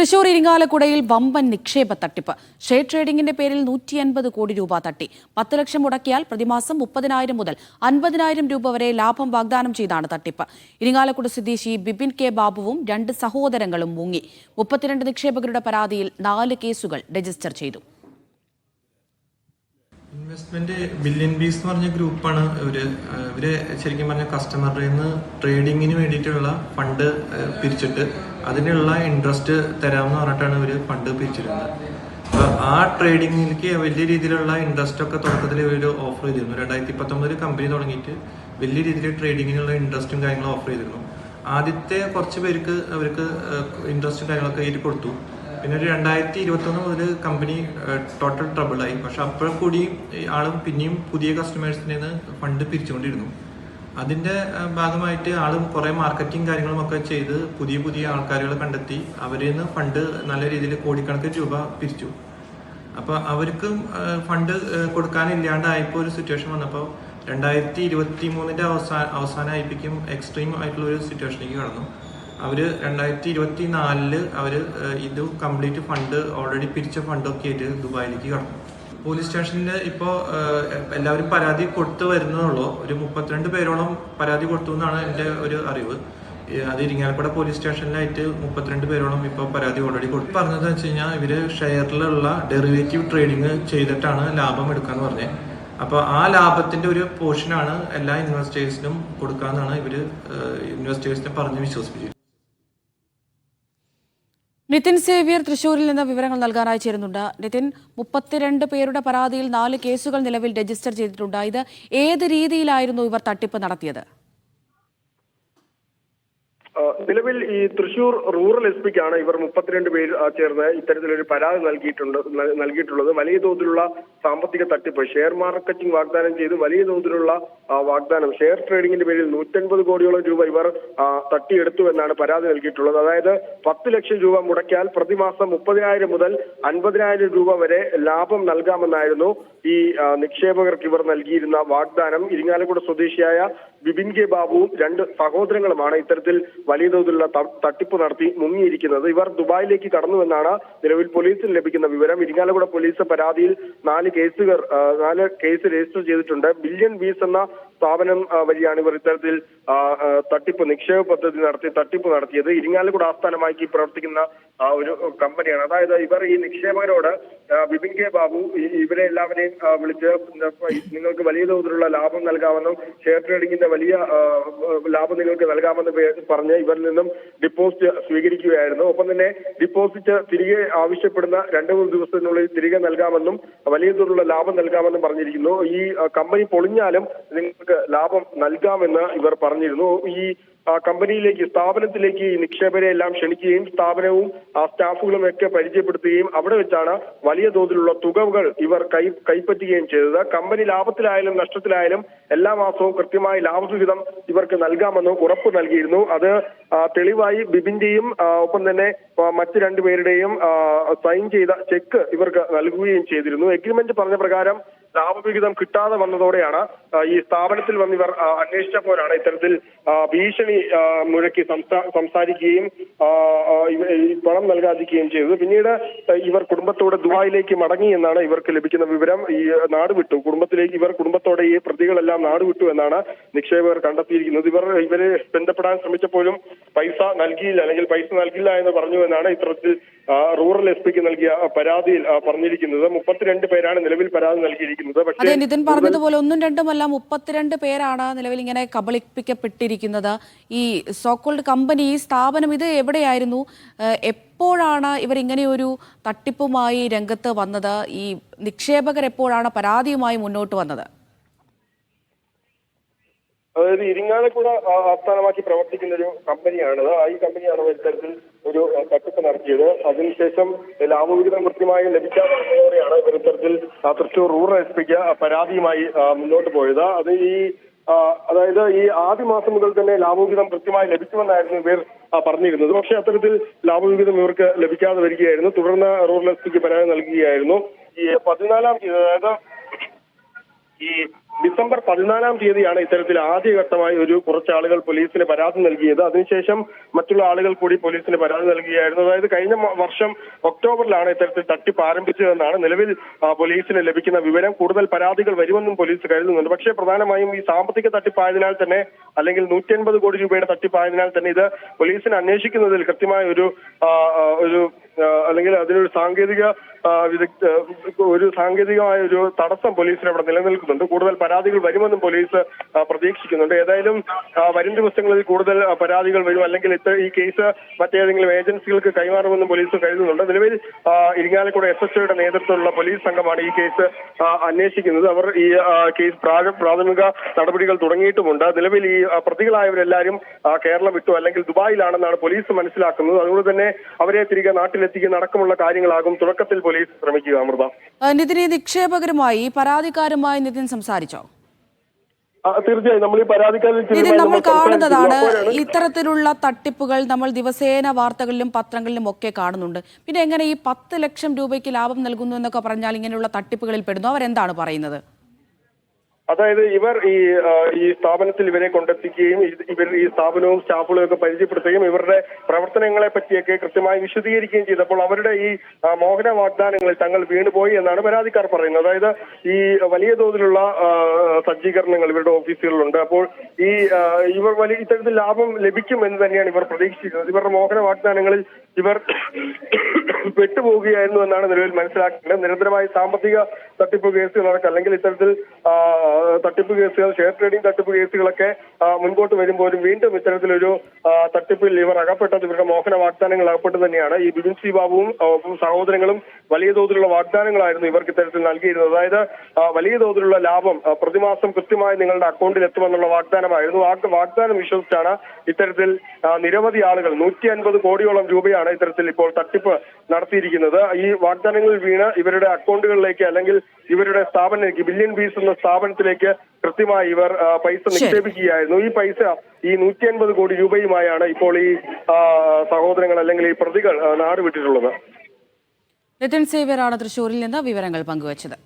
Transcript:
തൃശൂർ ഇരിങ്ങാലക്കുടയിൽ വമ്പൻ നിക്ഷേപ തട്ടിപ്പ്. ഷെയർ ട്രേഡിംഗിന്റെ പേരിൽ 150 കോടി രൂപ തട്ടി. 10 ലക്ഷം മുടക്കിയാൽ പ്രതിമാസം 30,000 മുതൽ 50,000 രൂപ വരെ ലാഭം വാഗ്ദാനം ചെയ്താണ് തട്ടിപ്പ്. ഇരിങ്ങാലക്കുട സ്വദേശി ബിപിൻ കെ ബാബുവും 2 സഹോദരങ്ങളും മുങ്ങി. 32 നിക്ഷേപകരുടെ പരാതിയിൽ 4 കേസുകൾ രജിസ്റ്റർ ചെയ്തു. ഇൻവെസ്റ്റ്മെന്റ് ബില്യൺ ബീസ് എന്ന് പറഞ്ഞ ഗ്രൂപ്പാണ് ഇവര് ശരിക്കും പറഞ്ഞ കസ്റ്റമറുടെ നിന്ന് ട്രേഡിങ്ങിന് വേണ്ടിയിട്ടുള്ള ഫണ്ട് പിരിച്ചിട്ട് അതിനുള്ള ഇൻട്രസ്റ്റ് തരാമെന്ന് പറഞ്ഞിട്ടാണ് ഇവര് ഫണ്ട് പിരിച്ചിരുന്നത്. അപ്പൊ ആ ട്രേഡിങ്ങിലേക്ക് വലിയ രീതിയിലുള്ള ഇൻട്രസ്റ്റ് ഒക്കെ തുടക്കത്തിൽ ഇവർ ഓഫർ ചെയ്തിരുന്നു. 2019 കമ്പനി തുടങ്ങിയിട്ട് വലിയ രീതിയിൽ ട്രേഡിങ്ങിനുള്ള ഇൻട്രസ്റ്റും കാര്യങ്ങളും ഓഫർ ചെയ്തിരുന്നു. ആദ്യത്തെ കുറച്ച് പേർക്ക് അവർക്ക് ഇൻട്രസ്റ്റും കാര്യങ്ങളൊക്കെ എഴുതി കൊടുത്തു. പിന്നെ 2021 മുതൽ കമ്പനി ടോട്ടൽ ട്രബിളായി. പക്ഷെ അപ്പോഴും കൂടി ആളും പിന്നെയും പുതിയ കസ്റ്റമേഴ്സിൽ നിന്ന് ഫണ്ട് പിരിച്ചുകൊണ്ടിരുന്നു. അതിന്റെ ഭാഗമായിട്ട് ആളും കുറെ മാർക്കറ്റിംഗ് കാര്യങ്ങളും ഒക്കെ ചെയ്ത് പുതിയ ആൾക്കാരുകൾ കണ്ടെത്തി അവരിൽ നിന്ന് ഫണ്ട് നല്ല രീതിയിൽ കോടിക്കണക്കിന് രൂപ പിരിച്ചു. അപ്പൊ അവർക്കും ഫണ്ട് കൊടുക്കാനില്ലാണ്ടായപ്പോ ഒരു സിറ്റുവേഷൻ വന്നപ്പോൾ 2023 അവസാനമായിപ്പിക്കും എക്സ്ട്രീം ആയിട്ടുള്ള ഒരു സിറ്റുവേഷനിലേക്ക് കടന്നു. അവര് 2024 അവര് ഇത് കംപ്ലീറ്റ് ഫണ്ട് ഓൾറെഡി പിരിച്ച ഫണ്ടൊക്കെ ആയിട്ട് ദുബായിലേക്ക് കടന്നു. പോലീസ് സ്റ്റേഷനിൽ ഇപ്പോൾ എല്ലാവരും പരാതി കൊടുത്തു വരുന്നതുള്ളൂ. ഒരു 32 പേരോളം പരാതി കൊടുത്തു എന്നാണ് എൻ്റെ ഒരു അറിവ്. അത് ഇരിങ്ങാലക്കുട പോലീസ് സ്റ്റേഷനിലായിട്ട് 32 പേരോളം ഇപ്പോൾ പരാതി ഓൾറെഡി കൊടുത്തു. പറഞ്ഞത് വെച്ച് കഴിഞ്ഞാൽ ഇവര് ഷെയറിലുള്ള ഡെറിവേറ്റീവ് ട്രേഡിങ് ചെയ്തിട്ടാണ് ലാഭം എടുക്കാന്ന് പറഞ്ഞത്. അപ്പൊ ആ ലാഭത്തിന്റെ ഒരു പോർഷനാണ് എല്ലാ ഇൻവെസ്റ്റേഴ്സിനും കൊടുക്കാന്നാണ് ഇവര് ഇൻവെസ്റ്റേഴ്സിനെ പറഞ്ഞ് വിശ്വസിപ്പിച്ചത്. നിതിൻ സേവ്യർ തൃശൂരിൽ നിന്ന് വിവരങ്ങൾ നൽകാനായി ചേരുന്നുണ്ട്. നിതിൻ, 32 പേരുടെ പരാതിയിൽ 4 കേസുകൾ നിലവിൽ രജിസ്റ്റർ ചെയ്തിട്ടുണ്ട്. ഇത് ഏത് രീതിയിലായിരുന്നു ഇവർ തട്ടിപ്പ് നടത്തിയത്? നിലവിൽ ഈ തൃശൂർ റൂറൽ എസ് പിക്കാണ് ഇവർ 32 പേര് ചേർന്ന് ഇത്തരത്തിലൊരു പരാതി നൽകിയിട്ടുള്ളത്. വലിയ തോതിലുള്ള സാമ്പത്തിക തട്ടിപ്പ്, ഷെയർ മാർക്കറ്റിംഗ് വാഗ്ദാനം ചെയ്ത് വലിയ തോതിലുള്ള വാഗ്ദാനം, ഷെയർ ട്രേഡിംഗിന്റെ പേരിൽ 150 കോടിയോളം രൂപ ഇവർ തട്ടിയെടുത്തു എന്നാണ് പരാതി നൽകിയിട്ടുള്ളത്. അതായത് 10 ലക്ഷം രൂപ മുടക്കിയാൽ പ്രതിമാസം 30,000 മുതൽ 50,000 രൂപ വരെ ലാഭം നൽകാമെന്നായിരുന്നു ഈ നിക്ഷേപകർക്ക് ഇവർ നൽകിയിരുന്ന വാഗ്ദാനം. ഇരിങ്ങാലക്കുട സ്വദേശിയായ ബിപിൻ കെ ബാബുവും 2 സഹോദരങ്ങളുമാണ് ഇത്തരത്തിൽ വലിയ തോതിലുള്ള തട്ടിപ്പ് നടത്തി മുങ്ങിയിരിക്കുന്നത്. ഇവർ ദുബായിലേക്ക് കടന്നുവെന്നാണ് നിലവിൽ പോലീസിന് ലഭിക്കുന്ന വിവരം. ഇരിങ്ങാലക്കുട പോലീസ് പരാതിയിൽ 4 കേസ് രജിസ്റ്റർ ചെയ്തിട്ടുണ്ട്. ബില്യൺ ബീസ് എന്ന സ്ഥാപനം വഴിയാണ് ഇവർ ഇത്തരത്തിൽ നിക്ഷേപ പദ്ധതി തട്ടിപ്പ് നടത്തിയത്. ഇരിങ്ങാലക്കുട ആസ്ഥാനമാക്കി പ്രവർത്തിക്കുന്ന ഒരു കമ്പനിയാണ്. അതായത് ഇവർ ഈ നിക്ഷേപകരോട് ബിപിൻ കെ ബാബു ഇവരെ എല്ലാവരെയും വിളിച്ച് നിങ്ങൾക്ക് വലിയ തോതിലുള്ള ലാഭം നൽകാമെന്നും ഷെയർ ട്രേഡിംഗിന്റെ വലിയ ലാഭം നിങ്ങൾക്ക് നൽകാമെന്ന് പറഞ്ഞ് ഇവരിൽ നിന്നും ഡിപ്പോസിറ്റ് സ്വീകരിക്കുകയായിരുന്നു. ഒപ്പം തന്നെ ഡിപ്പോസിറ്റ് തിരികെ ആവശ്യപ്പെടുന്ന 2-3 ദിവസത്തിനുള്ളിൽ തിരികെ നൽകാമെന്നും വലിയ തോതിലുള്ള ലാഭം നൽകാമെന്നും പറഞ്ഞിരിക്കുന്നു. ഈ കമ്പനി പൊളിഞ്ഞാലും നിങ്ങൾക്ക് ലാഭം നൽകാമെന്ന് ഇവർ പറഞ്ഞിരുന്നു. ഈ സ്ഥാപനത്തിലേക്ക് ഈ നിക്ഷേപരെ എല്ലാം ക്ഷണിക്കുകയും സ്ഥാപനവും സ്റ്റാഫുകളും ഒക്കെ പരിചയപ്പെടുത്തുകയും അവിടെ വെച്ചാണ് വലിയ തോതിലുള്ള തുകകൾ ഇവർ കൈപ്പറ്റുകയും ചെയ്തത്. കമ്പനി ലാഭത്തിലായാലും നഷ്ടത്തിലായാലും എല്ലാ മാസവും കൃത്യമായ ലാഭവിഹിതം ഇവർക്ക് നൽകാമെന്ന് ഉറപ്പ് നൽകിയിരുന്നു. അത് തെളിവായി ബിപിന്റെയും ഒപ്പം തന്നെ മറ്റ് 2 പേരുടെയും സൈൻ ചെയ്ത ചെക്ക് ഇവർക്ക് നൽകുകയും ചെയ്തിരുന്നു. എഗ്രിമെന്റ് പറഞ്ഞ പ്രകാരം ലാഭവിഹിതം കിട്ടാതെ വന്നതോടെയാണ് ഈ സ്ഥാപനത്തിൽ വന്ന് ഇവർ അന്വേഷിച്ചപ്പോഴാണ് ഇത്തരത്തിൽ ഭീഷണി മുഴക്കി സംസാരിക്കുകയും പണം നൽകാതിരിക്കുകയും ചെയ്തത്. പിന്നീട് ഇവർ കുടുംബത്തോടെ ദുബായിലേക്ക് മടങ്ങി എന്നാണ് ഇവർക്ക് ലഭിക്കുന്ന വിവരം. ഈ നാട് വിട്ടു, കുടുംബത്തോടെ ഈ പ്രതികളെല്ലാം നാട് വിട്ടു എന്നാണ് നിക്ഷേപകർ കണ്ടെത്തിയിരിക്കുന്നത്. ഇവരെ ബന്ധപ്പെടാൻ ശ്രമിച്ചപ്പോഴും പൈസ നൽകില്ല എന്ന് പറഞ്ഞു എന്നാണ് ഇത്തരത്തിൽ റൂറൽ എസ് പിക്ക് നൽകിയ പരാതിയിൽ പറഞ്ഞിരിക്കുന്നത്. 32 പേരാണ് നിലവിൽ പരാതി നൽകിയിരിക്കുന്നത്. അതെ, നിതിൻ പറഞ്ഞതുപോലെ 1-2 32 പേരാണ് നിലവിൽ ഇങ്ങനെ കബളിപ്പിക്കപ്പെട്ടിരിക്കുന്നത്. ഈ സോക്കോൾഡ് കമ്പനി, ഈ സ്ഥാപനം, ഇത് എവിടെയായിരുന്നു? എപ്പോഴാണ് ഇവർ ഇങ്ങനെയൊരു തട്ടിപ്പുമായി രംഗത്ത് വന്നത്? ഈ നിക്ഷേപകർ എപ്പോഴാണ് പരാതിയുമായി മുന്നോട്ട് വന്നത്? അതായത് ഇരിങ്ങാലക്കുട ആസ്ഥാനമാക്കി പ്രവർത്തിക്കുന്ന ഒരു കമ്പനിയാണത്. ഈ കമ്പനിയാണ് ഇത്തരത്തിൽ ഒരു തട്ടിപ്പ് നടത്തിയത്. അതിനുശേഷം ലാഭവിഹിതം കൃത്യമായി ലഭിക്കാതെയാണ് ഇവർ ഇത്തരത്തിൽ തൃശൂർ റൂറൽ എസ് പിക്ക് പരാതിയുമായി മുന്നോട്ട് പോയത്. അതായത് ഈ ആദ്യ മാസം മുതൽ തന്നെ ലാഭവിഹിതം കൃത്യമായി ലഭിക്കുമെന്നായിരുന്നു ഇവർ പറഞ്ഞിരുന്നത്. പക്ഷെ അത്തരത്തിൽ ലാഭവിഹിതം ഇവർക്ക് ലഭിക്കാതെ വരികയായിരുന്നു. തുടർന്ന് റൂറൽ എസ് പിക്ക് പരാതി നൽകുകയായിരുന്നു. ഈ 14-ാം തീയതി, അതായത് ഈ ഡിസംബർ 14-ാം തീയതിയാണ് ഇത്തരത്തിൽ ആദ്യഘട്ടമായി കുറച്ച് ആളുകൾ പോലീസിന് പരാതി നൽകിയത്. അതിനുശേഷം മറ്റുള്ള ആളുകൾ കൂടി പോലീസിന് പരാതി നൽകുകയായിരുന്നു. അതായത് കഴിഞ്ഞ വർഷം ഒക്ടോബറിലാണ് ഇത്തരത്തിൽ തട്ടിപ്പ് ആരംഭിച്ചതെന്നാണ് നിലവിൽ പോലീസിന് ലഭിക്കുന്ന വിവരം. കൂടുതൽ പരാതികൾ വരുമെന്നും പോലീസ് കരുതുന്നുണ്ട്. പക്ഷേ പ്രധാനമായും ഈ സാമ്പത്തിക തട്ടിപ്പായതിനാൽ തന്നെ, അല്ലെങ്കിൽ 150 കോടി രൂപയുടെ തട്ടിപ്പായതിനാൽ തന്നെ ഇത് പോലീസിന് അന്വേഷിക്കുന്നതിൽ കൃത്യമായ അല്ലെങ്കിൽ അതിനൊരു സാങ്കേതികമായ ഒരു തടസ്സം പോലീസിന് അവിടെ നിലനിൽക്കുന്നുണ്ട്. കൂടുതൽ പരാതികൾ വരുമെന്നും പോലീസ് പ്രതീക്ഷിക്കുന്നുണ്ട്. ഏതായാലും വരും ദിവസങ്ങളിൽ കൂടുതൽ പരാതികൾ വരും, അല്ലെങ്കിൽ ഈ കേസ് മറ്റേതെങ്കിലും ഏജൻസികൾക്ക് കൈമാറുമെന്നും പോലീസ് കരുതുന്നുണ്ട്. നിലവിൽ ഇരിങ്ങാലക്കുട SHOയുടെ നേതൃത്വത്തിലുള്ള പോലീസ് സംഘമാണ് ഈ കേസ് അന്വേഷിക്കുന്നത്. അവർ ഈ കേസ് പ്രാഥമിക നടപടികൾ തുടങ്ങിയിട്ടുമുണ്ട്. നിലവിൽ ഈ പ്രതികളായവരെല്ലാവരും കേരളം വിട്ടു, അല്ലെങ്കിൽ ദുബായിലാണെന്നാണ് പോലീസ് മനസ്സിലാക്കുന്നത്. അതുകൊണ്ട് തന്നെ അവരെ തിരികെ നാട്ടിലെത്തിക്കുന്ന അടക്കമുള്ള കാര്യങ്ങളാകും തുടക്കത്തിൽ പോലീസ് ശ്രമിക്കുക. അമൃത, നിതിൻ, നിക്ഷേപകരുമായി പരാതിക്കാരുമായി നിതിൻ സംസാരിച്ചോ? തീർച്ചയായും നമ്മൾ ഈ നിതിൻ, നമ്മൾ കാണുന്നതാണ് ഇത്തരത്തിലുള്ള തട്ടിപ്പുകൾ നമ്മൾ ദിവസേന വാർത്തകളിലും പത്രങ്ങളിലും ഒക്കെ കാണുന്നുണ്ട്. പിന്നെ എങ്ങനെ ഈ 10 ലക്ഷം രൂപയ്ക്ക് ലാഭം നൽകുന്നു എന്നൊക്കെ പറഞ്ഞാൽ ഇങ്ങനെയുള്ള തട്ടിപ്പുകളിൽ പെടുന്നു? അവരെന്താണ് പറയുന്നത്? അതായത് ഇവർ ഈ സ്ഥാപനത്തിൽ ഇവരെ കൊണ്ടെത്തിക്കുകയും ഇവർ ഈ സ്ഥാപനവും സ്റ്റാഫുകളും ഒക്കെ പരിചയപ്പെടുത്തുകയും ഇവരുടെ പ്രവർത്തനങ്ങളെ പറ്റിയൊക്കെ കൃത്യമായി വിശദീകരിക്കുകയും ചെയ്തപ്പോൾ അവരുടെ ഈ മോഹന വാഗ്ദാനങ്ങളിൽ തങ്ങൾ വീണുപോയി എന്നാണ് പരാതിക്കാർ പറയുന്നത്. അതായത് ഈ വലിയ തോതിലുള്ള സജ്ജീകരണങ്ങൾ ഇവരുടെ ഓഫീസുകളിലുണ്ട്. അപ്പോൾ ഇവർ ഇത്തരത്തിൽ ലാഭം ലഭിക്കും എന്ന് തന്നെയാണ് ഇവർ പ്രതീക്ഷിക്കുന്നത്. ഇവരുടെ മോഹന വാഗ്ദാനങ്ങളിൽ ഇവർ പെട്ടുപോവുകയായിരുന്നു എന്നാണ് നിലവിൽ മനസ്സിലാക്കുന്നത്. നിരന്തരമായി സാമ്പത്തിക തട്ടിപ്പ് കേസുകളൊക്കെ, അല്ലെങ്കിൽ ഇത്തരത്തിൽ തട്ടിപ്പ് കേസുകൾ, ഷെയർ ട്രേഡിംഗ് തട്ടിപ്പ് കേസുകളൊക്കെ മുൻപോട്ട് വരുമ്പോഴും വീണ്ടും ഇത്തരത്തിലൊരു തട്ടിപ്പിൽ ഇവർ അകപ്പെട്ടത് ഇവരുടെ മോഹന വാഗ്ദാനങ്ങൾ അകപ്പെട്ട് തന്നെയാണ്. ഈ ബിപിൻ സി ബാബുവും സഹോദരങ്ങളും വലിയ തോതിലുള്ള വാഗ്ദാനങ്ങളായിരുന്നു ഇവർക്ക് ഇത്തരത്തിൽ നൽകിയിരുന്നത്. അതായത് വലിയ തോതിലുള്ള ലാഭം പ്രതിമാസം കൃത്യമായി നിങ്ങളുടെ അക്കൗണ്ടിൽ എത്തുമെന്നുള്ള വാഗ്ദാനമായിരുന്നു. വാഗ്ദാനം വിശ്വസിച്ചാണ് ഇത്തരത്തിൽ നിരവധി ആളുകൾ 150 കോടിയോളം രൂപയാണ് ഇത്തരത്തിൽ ഇപ്പോൾ തട്ടിപ്പ് നടത്തിയിരിക്കുന്നത്. ഈ വാഗ്ദാനങ്ങളിൽ വീണ് ഇവരുടെ അക്കൗണ്ടുകളിലേക്ക്, അല്ലെങ്കിൽ ഇവരുടെ സ്ഥാപനത്തിലേക്ക്, ബില്യൺ ബീസ് എന്ന സ്ഥാപനത്തിലേക്ക് കൃത്യമായി ഇവർ പൈസ നിക്ഷേപിക്കുകയായിരുന്നു. ഈ പൈസ ഈ 150 കോടി രൂപയുമായാണ് ഇപ്പോൾ ഈ സഹോദരങ്ങൾ, അല്ലെങ്കിൽ ഈ പ്രതികൾ നാട് വിട്ടിട്ടുള്ളത്. നിതിൻ സേവ്യറാണ് തൃശ്ശൂരിൽ നിന്ന് വിവരങ്ങൾ പങ്കുവച്ചത്.